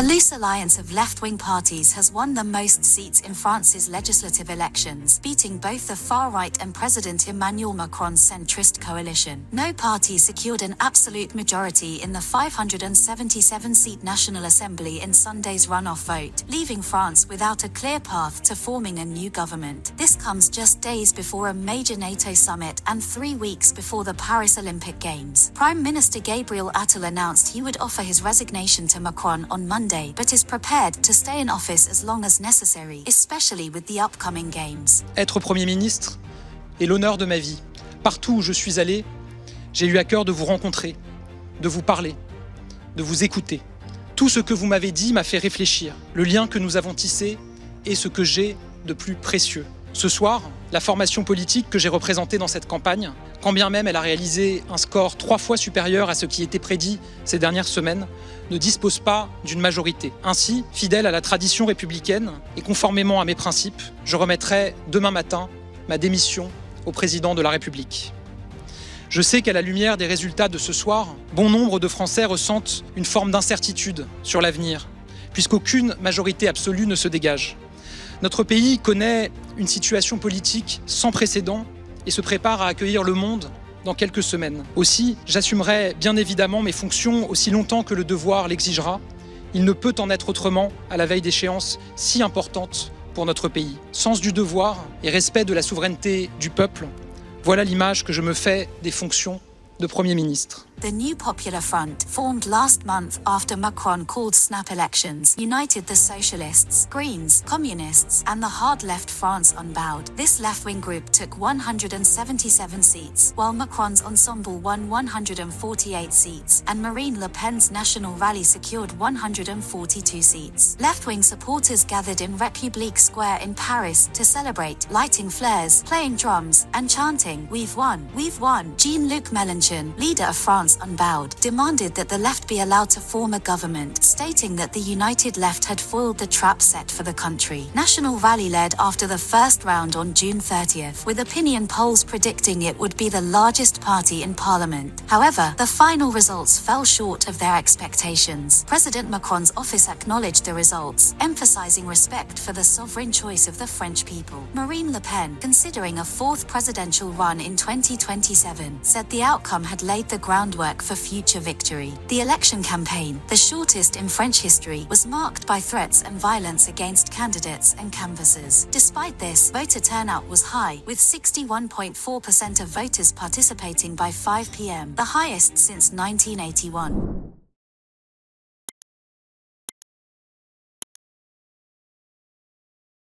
A loose alliance of left-wing parties has won the most seats in France's legislative elections, beating both the far-right and President Emmanuel Macron's centrist coalition. No party secured an absolute majority in the 577-seat National Assembly in Sunday's runoff vote, leaving France without a clear path to forming a new government. This comes just days before a major NATO summit and 3 weeks before the Paris Olympic Games. Prime Minister Gabriel Attal announced he would offer his resignation to Macron on Monday, but is prepared to stay in office as long as necessary, especially with the upcoming games. Être Premier ministre est l'honneur de ma vie. Partout où je suis allé, j'ai eu à cœur de vous rencontrer, de vous parler, de vous écouter. Tout ce que vous m'avez dit m'a fait réfléchir. Le lien que nous avons tissé est ce que j'ai de plus précieux. Ce soir, la formation politique que j'ai représentée dans cette campagne, quand bien même elle a réalisé un score 3 fois supérieur à ce qui était prédit ces dernières semaines, ne dispose pas d'une majorité. Ainsi, fidèle à la tradition républicaine et conformément à mes principes, je remettrai demain matin ma démission au président de la République. Je sais qu'à la lumière des résultats de ce soir, bon nombre de Français ressentent une forme d'incertitude sur l'avenir, puisqu'aucune majorité absolue ne se dégage. Notre pays connaît une situation politique sans précédent et se prépare à accueillir le monde dans quelques semaines. Aussi, j'assumerai bien évidemment mes fonctions aussi longtemps que le devoir l'exigera. Il ne peut en être autrement à la veille d'échéances si importantes pour notre pays. Sens du devoir et respect de la souveraineté du peuple, voilà l'image que je me fais des fonctions de Premier ministre. The new Popular Front, formed last month after Macron called snap elections, united the Socialists, Greens, Communists, and the hard-left France Unbowed. This left-wing group took 177 seats, while Macron's Ensemble won 148 seats, and Marine Le Pen's National Rally secured 142 seats. Left-wing supporters gathered in République Square in Paris to celebrate, lighting flares, playing drums, and chanting, "We've won, we've won." Jean-Luc Mélenchon, leader of France Unbowed, demanded that the left be allowed to form a government, stating that the united left had foiled the trap set for the country. National Rally led after the first round on June 30th, with opinion polls predicting it would be the largest party in parliament. However, the final results fell short of their expectations. President Macron's office acknowledged the results, emphasizing respect for the sovereign choice of the French people. Marine Le Pen, considering a fourth presidential run in 2027, said the outcome had laid the groundwork for future victory. The election campaign, the shortest in French history, was marked by threats and violence against candidates and canvassers. Despite this, voter turnout was high, with 61.4% of voters participating by 5 p.m., the highest since 1981.